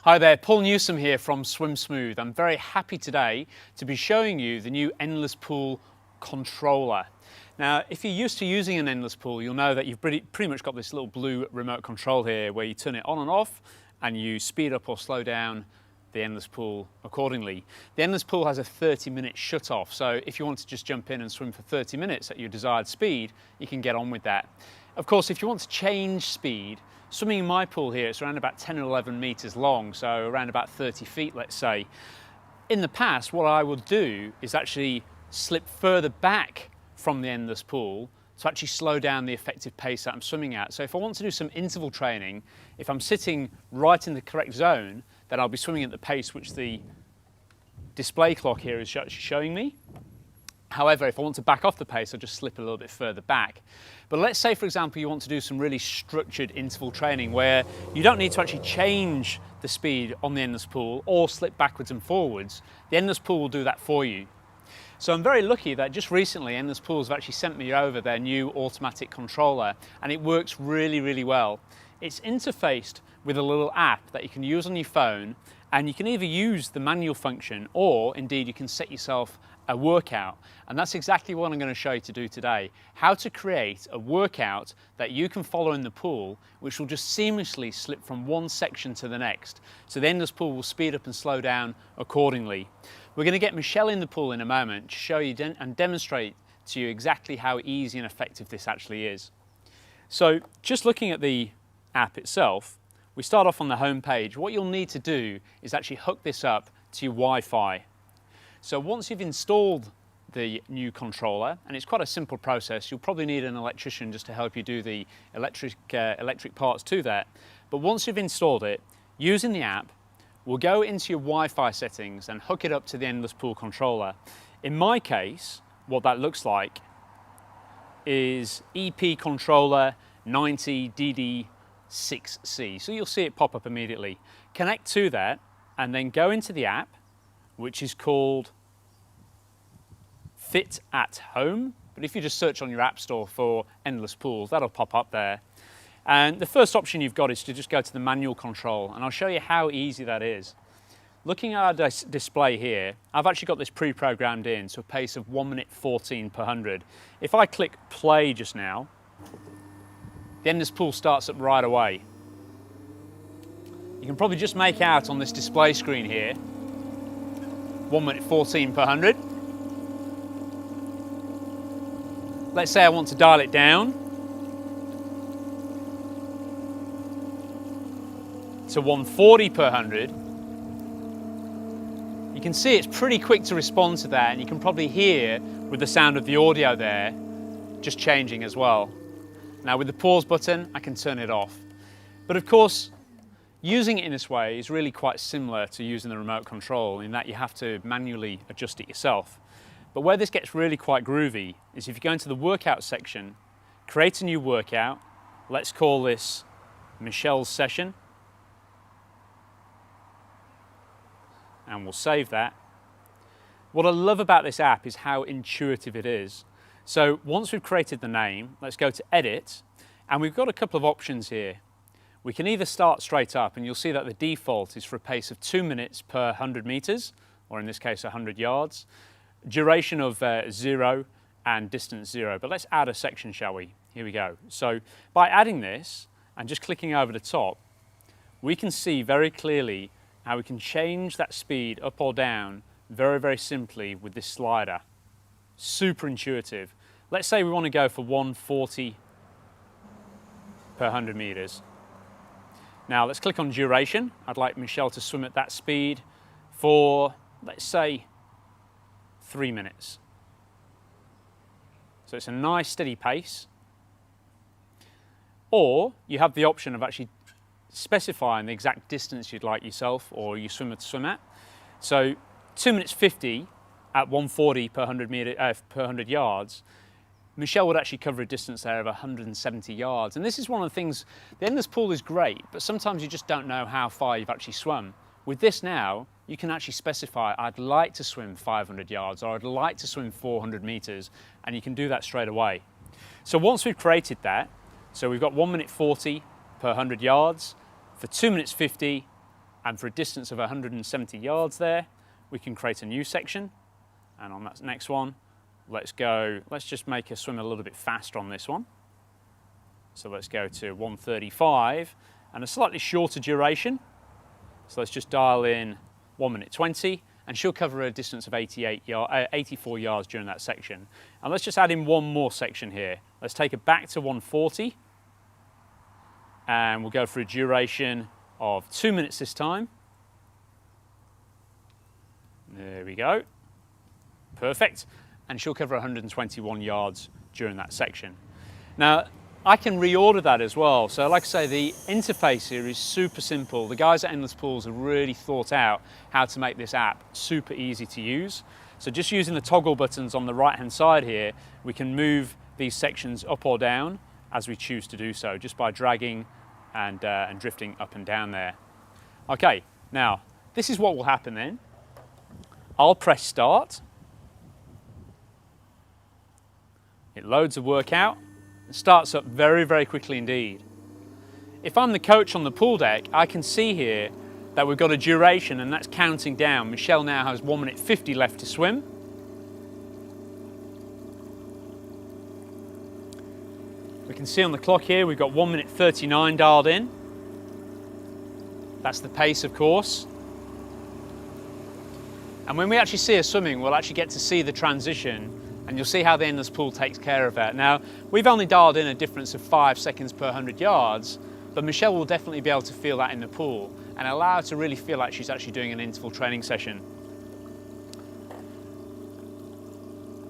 Hi there, Paul Newsome here from Swim Smooth. I'm very happy today to be showing you the new endless pool controller. Now, if you're used to using an endless pool, you'll know that you've pretty much got this little blue remote control here where you turn it on and off and you speed up or slow down the endless pool accordingly. The endless pool has a 30-minute shut off, so if you want to just jump in and swim for 30 minutes at your desired speed, you can get on with that. Of course, if you want to change speed, swimming in my pool here, it's around about 10 or 11 meters long, so around about 30 feet, let's say. In the past, what I would do is actually slip further back from the endless pool to actually slow down the effective pace that I'm swimming at. So if I want to do some interval training, if I'm sitting right in the correct zone, then I'll be swimming at the pace which the display clock here is showing me. However, if I want to back off the pace, I'll just slip a little bit further back. But let's say, for example, you want to do some really structured interval training where you don't need to actually change the speed on the endless pool or slip backwards and forwards. The endless pool will do that for you. So I'm very lucky that just recently Endless Pools have actually sent me over their new automatic controller, and it works really, really well. It's interfaced with a little app that you can use on your phone, and you can either use the manual function or indeed you can set yourself a workout. And that's exactly what I'm going to show you to do today. How to create a workout that you can follow in the pool, which will just seamlessly slip from one section to the next. So the endless pool will speed up and slow down accordingly. We're going to get Michelle in the pool in a moment to show you and demonstrate to you exactly how easy and effective this actually is. So just looking at the app itself, we start off on the home page. What you'll need to do is actually hook this up to your Wi-Fi. So once you've installed the new controller, and it's quite a simple process, you'll probably need an electrician just to help you do the electric parts to that. But once you've installed it, using the app, we'll go into your Wi-Fi settings and hook it up to the endless pool controller. In my case, what that looks like is EP controller 90DD6C. So you'll see it pop up immediately. Connect to that and then go into the app, which is called Fit at Home. But if you just search on your app store for endless pools, that'll pop up there. And the first option you've got is to just go to the manual control, and I'll show you how easy that is. Looking at our display here, I've actually got this pre-programmed in to a pace of 1 minute 14 per 100. If I click play just now, the endless pool starts up right away. You can probably just make out on this display screen here, 1 minute 14 per 100. Let's say I want to dial it down to 140 per 100. You can see it's pretty quick to respond to that, and you can probably hear with the sound of the audio there just changing as well. Now with the pause button, I can turn it off. But of course, using it in this way is really quite similar to using the remote control in that you have to manually adjust it yourself. But where this gets really quite groovy is if you go into the workout section, create a new workout, let's call this Michelle's session, and we'll save that. What I love about this app is how intuitive it is. So once we've created the name, let's go to edit, and we've got a couple of options here. We can either start straight up, and you'll see that the default is for a pace of 2 minutes per 100 meters, or in this case 100 yards, duration of 0 and distance 0. But let's add a section, shall we? Here we go. So by adding this and just clicking over the top, we can see very clearly how we can change that speed up or down very, very simply with this slider. Super intuitive. Let's say we want to go for 140 per 100 meters. Now let's click on duration. I'd like Michelle to swim at that speed for, let's say, 3 minutes. So it's a nice steady pace. Or you have the option of actually specifying the exact distance you'd like yourself or your swimmer to swim at. So 2 minutes 50 at 140 per 100 yards, Michelle would actually cover a distance there of 170 yards. And this is one of the things, the endless pool is great, but sometimes you just don't know how far you've actually swum. With this now, you can actually specify, I'd like to swim 500 yards or I'd like to swim 400 meters, and you can do that straight away. So once we've created that, so we've got 1 minute 40 per 100 yards for 2 minutes 50 And for a distance of 170 yards there, we can create a new section. And on that next one, let's just make her swim a little bit faster on this one. So let's go to 135 and a slightly shorter duration. So let's just dial in 1 minute 20, and she'll cover a distance of 84 yards during that section. And let's just add in one more section here. Let's take it back to 140, and we'll go for a duration of 2 minutes this time. There we go. Perfect. And she'll cover 121 yards during that section. Now, I can reorder that as well. So like I say, the interface here is super simple. The guys at Endless Pools have really thought out how to make this app super easy to use. So just using the toggle buttons on the right-hand side here, we can move these sections up or down as we choose to do so, just by dragging and drifting up and down there. Okay, now, this is what will happen then. I'll press start. It loads the workout. It starts up very, very quickly indeed. If I'm the coach on the pool deck, I can see here that we've got a duration, and that's counting down. Michelle now has 1 minute 50 left to swim. We can see on the clock here we've got 1 minute 39 dialed in. That's the pace, of course. And when we actually see her swimming, we'll actually get to see the transition, and you'll see how the Endless Pool takes care of that. Now, we've only dialed in a difference of 5 seconds per 100 yards, but Michelle will definitely be able to feel that in the pool and allow her to really feel like she's actually doing an interval training session.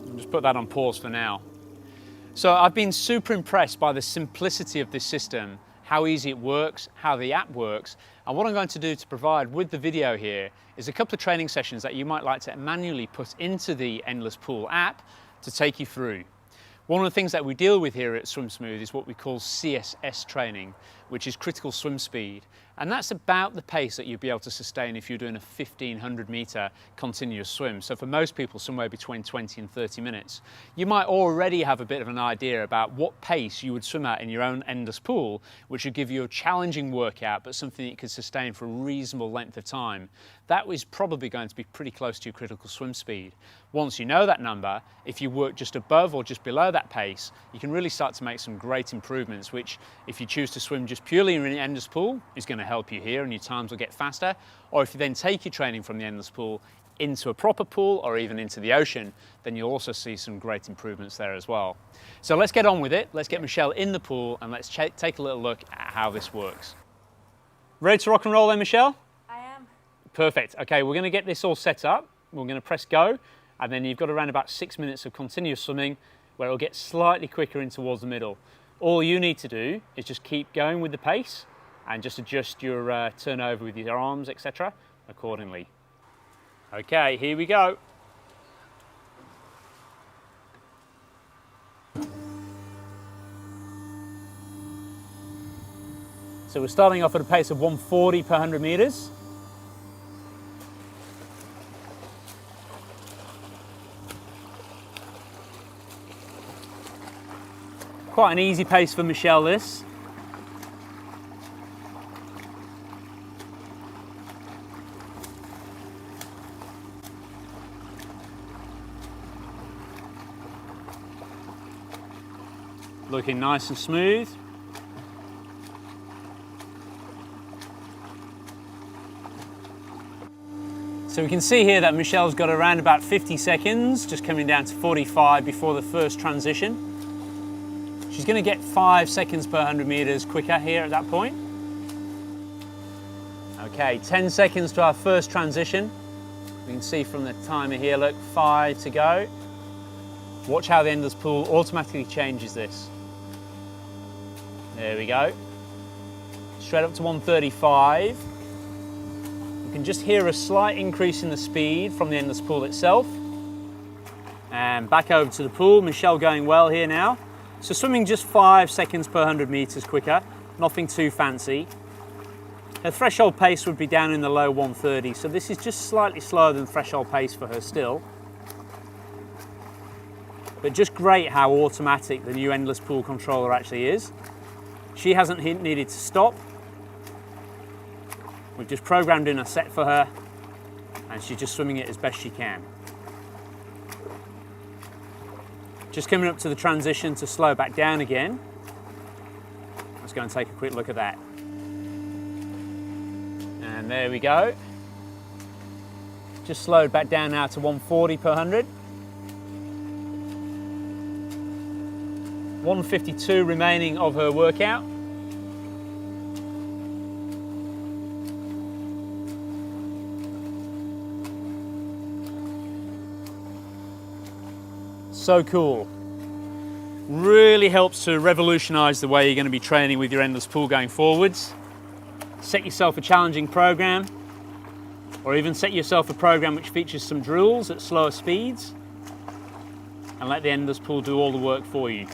I'll just put that on pause for now. So I've been super impressed by the simplicity of this system, how easy it works, how the app works, and what I'm going to do to provide with the video here is a couple of training sessions that you might like to manually put into the Endless Pool app to take you through. One of the things that we deal with here at SwimSmooth is what we call CSS training, which is critical swim speed. And that's about the pace that you'd be able to sustain if you're doing a 1500 meter continuous swim. So for most people, somewhere between 20 and 30 minutes. You might already have a bit of an idea about what pace you would swim at in your own Endless Pool, which would give you a challenging workout, but something that you could sustain for a reasonable length of time. That was probably going to be pretty close to your critical swim speed. Once you know that number, if you work just above or just below that pace, you can really start to make some great improvements, which if you choose to swim just purely in an Endless Pool is going to help you here and your times will get faster. Or if you then take your training from the Endless Pool into a proper pool or even into the ocean, then you'll also see some great improvements there as well. So let's get on with it. Let's get Michelle in the pool and let's take a little look at how this works. Ready to rock and roll then, Michelle? I am. Perfect. Okay, we're going to get this all set up. We're going to press go, and then you've got around about 6 minutes of continuous swimming where it'll get slightly quicker in towards the middle. All you need to do is just keep going with the pace and just adjust your turnover with your arms, etc. accordingly. Okay, here we go. So we're starting off at a pace of 140 per 100 meters. Quite an easy pace for Michelle, this. Looking nice and smooth. So we can see here that Michelle's got around about 50 seconds, just coming down to 45 before the first transition. She's going to get 5 seconds per 100 meters quicker here at that point. Okay, 10 seconds to our first transition. We can see from the timer here, look, 5 to go. Watch how the Endless Pool automatically changes this. There we go. Straight up to 135. You can just hear a slight increase in the speed from the Endless Pool itself. And back over to the pool. Michelle going well here now. So swimming just 5 seconds per 100 meters quicker, nothing too fancy. Her threshold pace would be down in the low 130, so this is just slightly slower than threshold pace for her still. But just great how automatic the new Endless Pool controller actually is. She hasn't needed to stop. We've just programmed in a set for her, and she's just swimming it as best she can. Just coming up to the transition to slow back down again. Let's go and take a quick look at that. And there we go. Just slowed back down now to 140 per 100. 152 remaining of her workout. So cool. Really helps to revolutionize the way you're going to be training with your endless pool going forwards. Set yourself a challenging program, or even set yourself a program which features some drills at slower speeds, and let the endless pool do all the work for you.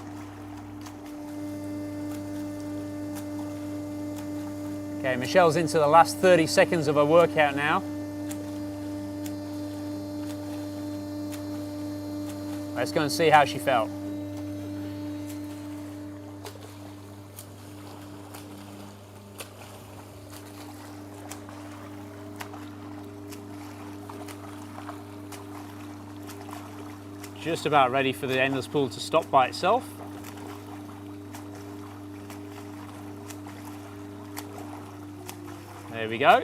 Okay, Michelle's into the last 30 seconds of her workout now. Let's go and see how she felt. Just about ready for the endless pool to stop by itself. There we go.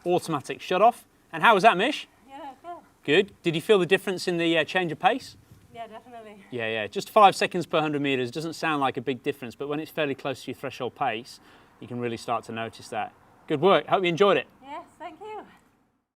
Automatic shut off. And how was that, Mish? Yeah, good. Good. Did you feel the difference in the change of pace? Yeah, definitely. Yeah. Just 5 seconds per 100 meters doesn't sound like a big difference, but when it's fairly close to your threshold pace, you can really start to notice that. Good work. Hope you enjoyed it.